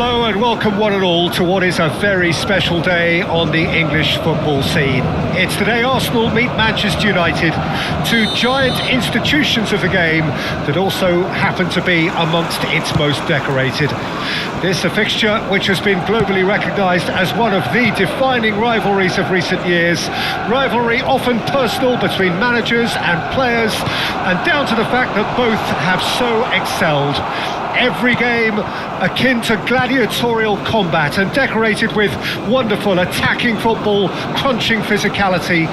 Hello and welcome one and all to what is a very special day on the English football scene. It's the day Arsenal meet Manchester United, two giant institutions of the game that also happen to be amongst its most decorated. This a fixture which has been globally recognised as one of the defining rivalries of recent years. Rivalry often personal between managers and players, and down to the fact that both have so excelled. Every game akin to gladiatorial combat and decorated with wonderful attacking football, crunching physicality.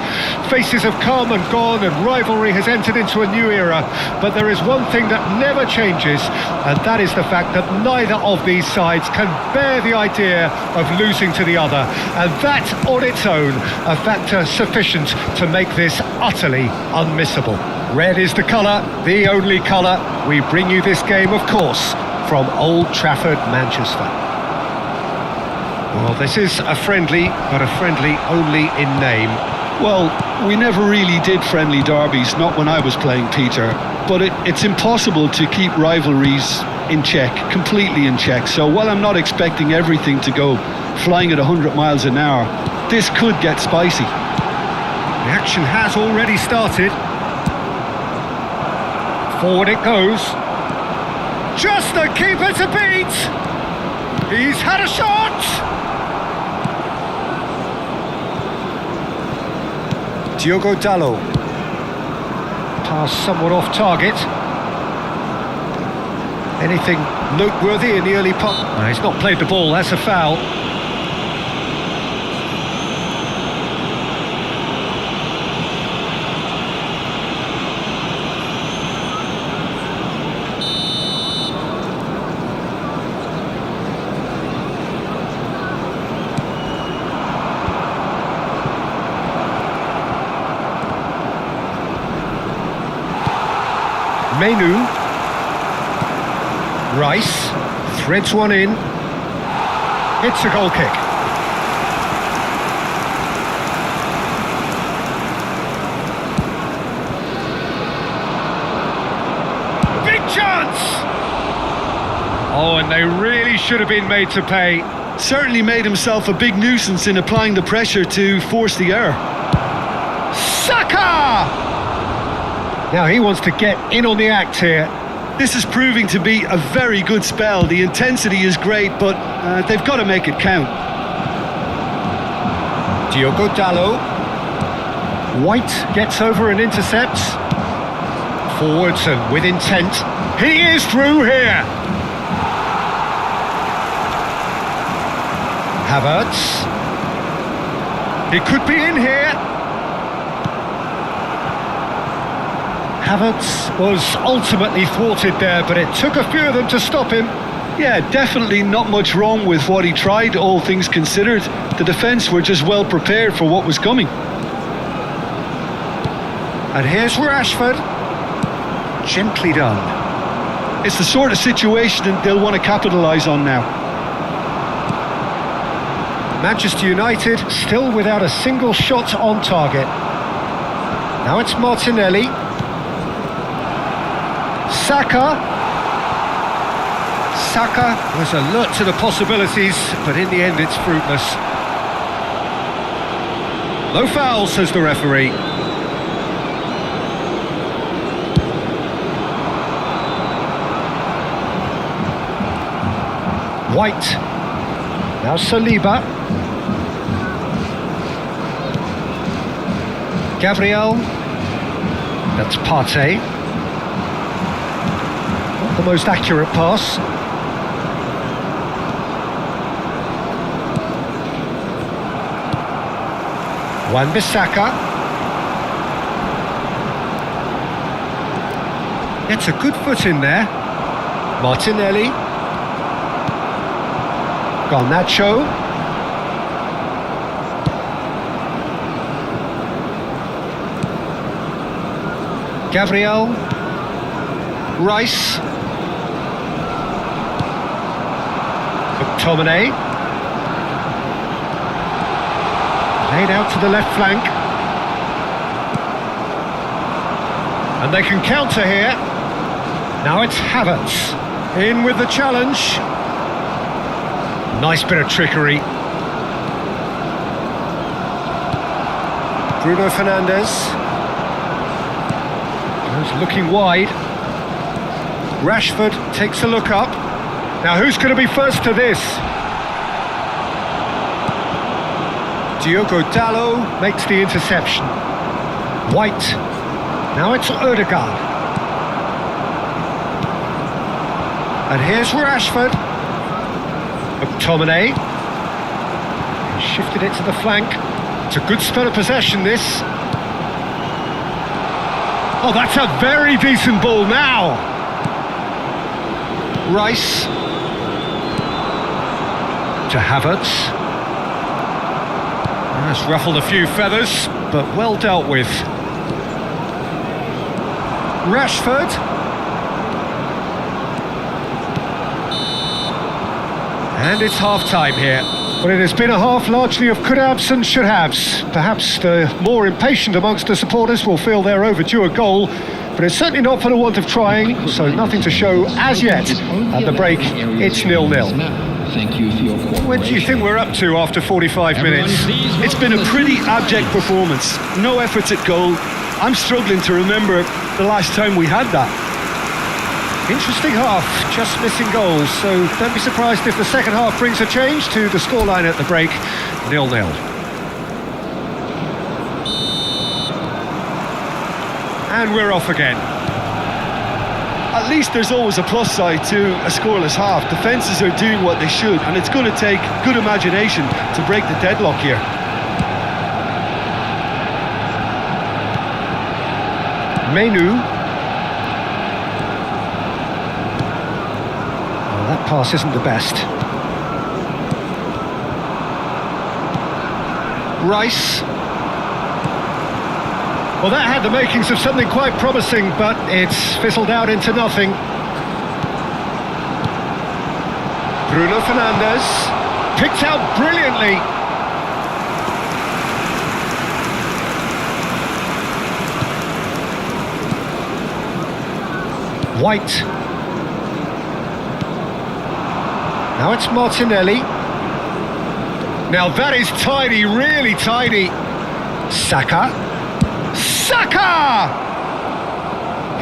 Faces have come and gone and rivalry has entered into a new era. But there is one thing that never changes, and that is the fact that neither of these sides can bear the idea of losing to the other. And that on its own, a factor sufficient to make this utterly unmissable. Red is the colour, the only colour. We bring you this game, of course, from Old Trafford, Manchester. Well, this is a friendly, but a friendly only in name. Well, we never really did friendly derbies, not when I was playing, Peter. But it's impossible to keep rivalries in check, completely in check. So while I'm not expecting everything to go flying at 100 miles an hour, this could get spicy. The action has already started. Forward it goes. Just the keeper to beat. He's had a shot. Diogo Dalot. Pass somewhat off target. Anything noteworthy in the early part? No, he's not played the ball, that's a foul. Menu. Rice threads one in. It's a goal kick. Big chance! Oh, and they really should have been made to pay. Certainly made himself a big nuisance in applying the pressure to force the error. Saka! Now he wants to get in on the act here. This is proving to be a very good spell. The intensity is great, but they've got to make it count. Diogo Dalot. White gets over and intercepts. Forwards and with intent. He is through here. Havertz. He could be in here. Havertz was ultimately thwarted there, but it took a few of them to stop him. Yeah, definitely not much wrong with what he tried, all things considered. The defence were just well prepared for what was coming. And here's Rashford. Gently done. It's the sort of situation that they'll want to capitalise on now. Manchester United still without a single shot on target. Now it's Martinelli. Saka was alert to the possibilities, but in the end it's fruitless. No foul, says the referee. White. Now Saliba. Gabriel. That's Partey. The most accurate pass. Wan-Bissaka. Gets a good foot in there. Martinelli. Garnacho. Gabriel. Rice. McTominay. Laid out to the left flank. And they can counter here. Now it's Havertz. In with the challenge. Nice bit of trickery. Bruno Fernandes. He's looking wide. Rashford takes a look up. Now who's going to be first to this? Diogo Dalot makes the interception. White. Now it's Odegaard. And here's Rashford. McTominay. He shifted it to the flank. It's a good spell of possession, this. Oh, that's a very decent ball now. Rice. To Havertz. That's ruffled a few feathers, but well dealt with. Rashford. And it's half-time here. But it has been a half largely of could-haves and should-haves. Perhaps the more impatient amongst the supporters will feel they're overdue a goal, but it's certainly not for the want of trying, so nothing to show as yet. At the break, it's 0-0. Thank you for your cooperation. What do you think we're up to after 45 minutes? It's been a pretty abject performance. No efforts at goal. I'm struggling to remember the last time we had that. Interesting half, just missing goals, so don't be surprised if the second half brings a change to the scoreline at the break, 0-0. And we're off again. At least there's always a plus side to a scoreless half. Defences are doing what they should, and it's going to take good imagination to break the deadlock here. Menu. That pass isn't the best. Rice. Well, that had the makings of something quite promising, but it's fizzled out into nothing. Bruno Fernandes. Picked out brilliantly. White. Now it's Martinelli. Now that is tiny, really tiny. Saka. Saka!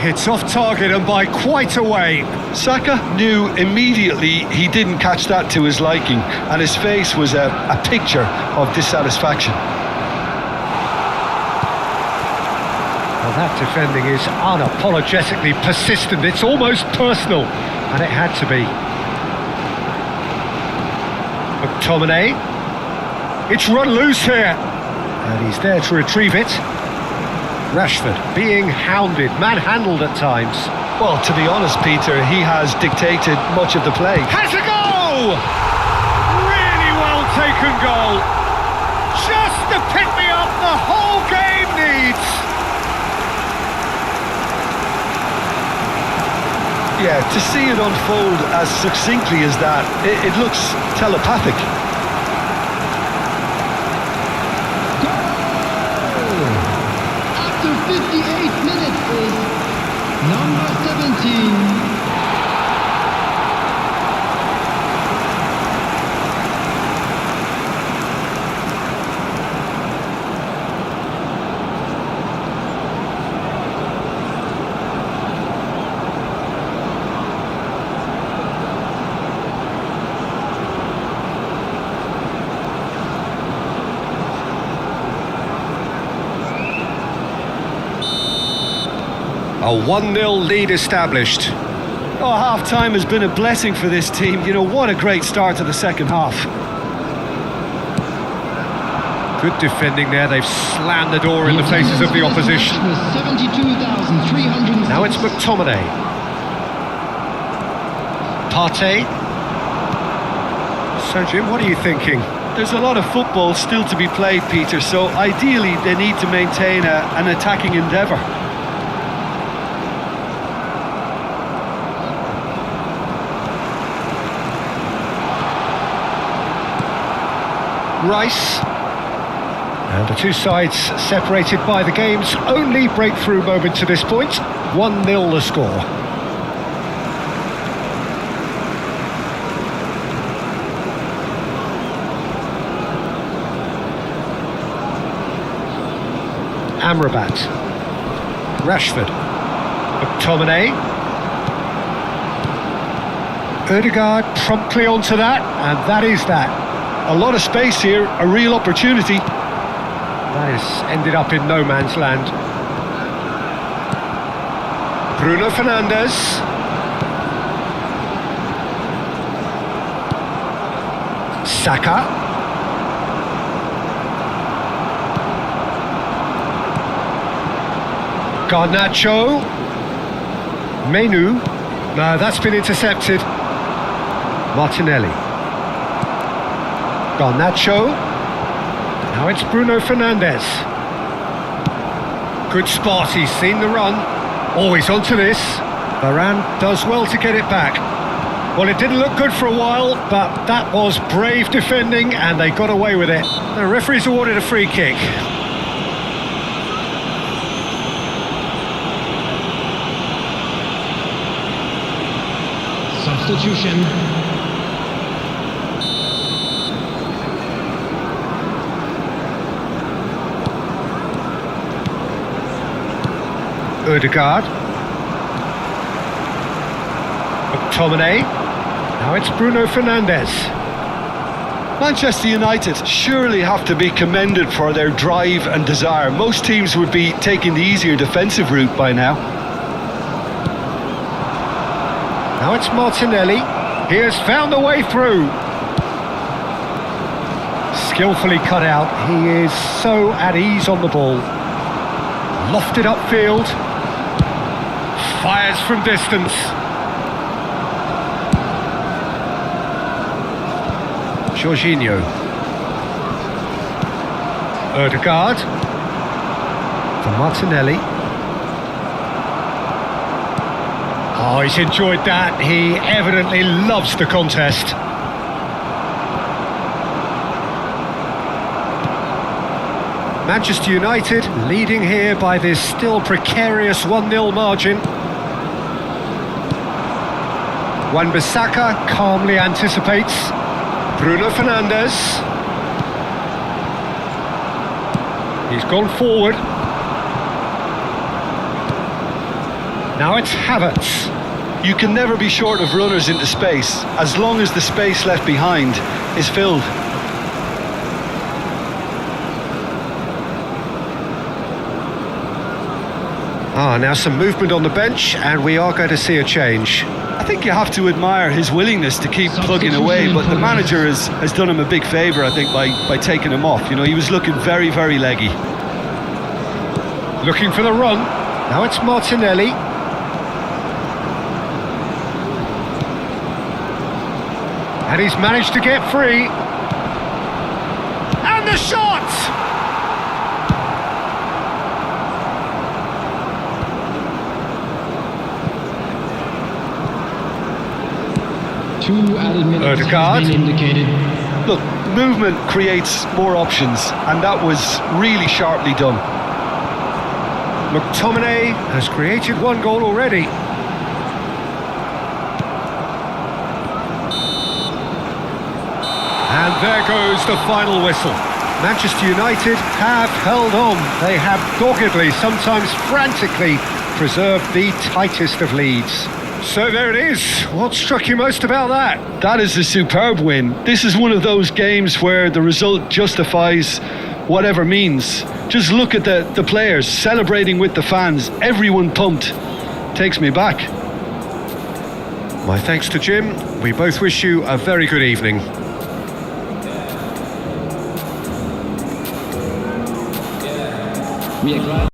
Hits off target and by quite a way. Saka knew immediately he didn't catch that to his liking, and his face was a picture of dissatisfaction. Well, that defending is unapologetically persistent. It's almost personal, and it had to be. McTominay. It's run loose here. And he's there to retrieve it. Rashford being hounded, manhandled at times. Well, to be honest, Peter, he has dictated much of the play. Has a goal! Really well taken goal. Just the pick-me-up the whole game needs. Yeah, to see it unfold as succinctly as that, it looks telepathic. After 58 minutes is number 17. A 1-0 lead established. Oh, half-time has been a blessing for this team. You know, what a great start to the second half. Good defending there. They've slammed the door in the faces of the opposition. Now it's McTominay. Partey. So, Jim, what are you thinking? There's a lot of football still to be played, Peter, so ideally they need to maintain an attacking endeavour. Rice. And the two sides separated by the game's only breakthrough moment to this point. 1-0 the score. Amrabat. Rashford. McTominay. Ødegaard promptly onto that, and that is that. A lot of space here, a real opportunity. That has ended up in no man's land. Bruno Fernandes. Saka. Garnacho. Menu. No, that's been intercepted. Martinelli. Garnacho. Now it's Bruno Fernandes. Good spot, he's seen the run. Always onto this. Varane does well to get it back. Well, it didn't look good for a while, but that was brave defending and they got away with it. The referee's awarded a free kick. Substitution. Ødegaard. McTominay. Now it's Bruno Fernandes. Manchester United surely have to be commended for their drive and desire. Most teams would be taking the easier defensive route by now. Now it's Martinelli. He has found a way through. Skillfully cut out. He is so at ease on the ball. Lofted upfield. Fires from distance. Jorginho. Ødegaard. For Martinelli. Oh, he's enjoyed that. He evidently loves the contest. Manchester United leading here by this still precarious 1-0 margin. Wan-Bissaka calmly anticipates. Bruno Fernandes. He's gone forward. Now it's Havertz. You can never be short of runners into space, as long as the space left behind is filled. Now some movement on the bench, and we are going to see a change. I think you have to admire his willingness to keep plugging away, but the manager has done him a big favour, I think, by taking him off. You know, he was looking very, very leggy. Looking for the run. Now it's Martinelli. And he's managed to get free. And the shot! Two added minutes Ødegaard. has been indicated. Look, movement creates more options, and that was really sharply done. McTominay has created one goal already. And there goes the final whistle. Manchester United have held on. They have doggedly, sometimes frantically, preserved the tightest of leads. So there it is. What struck you most about that? That is a superb win. This is one of those games where the result justifies whatever means. Just look at the players celebrating with the fans. Everyone pumped. Takes me back. My thanks to Jim. We both wish you a very good evening. We are glad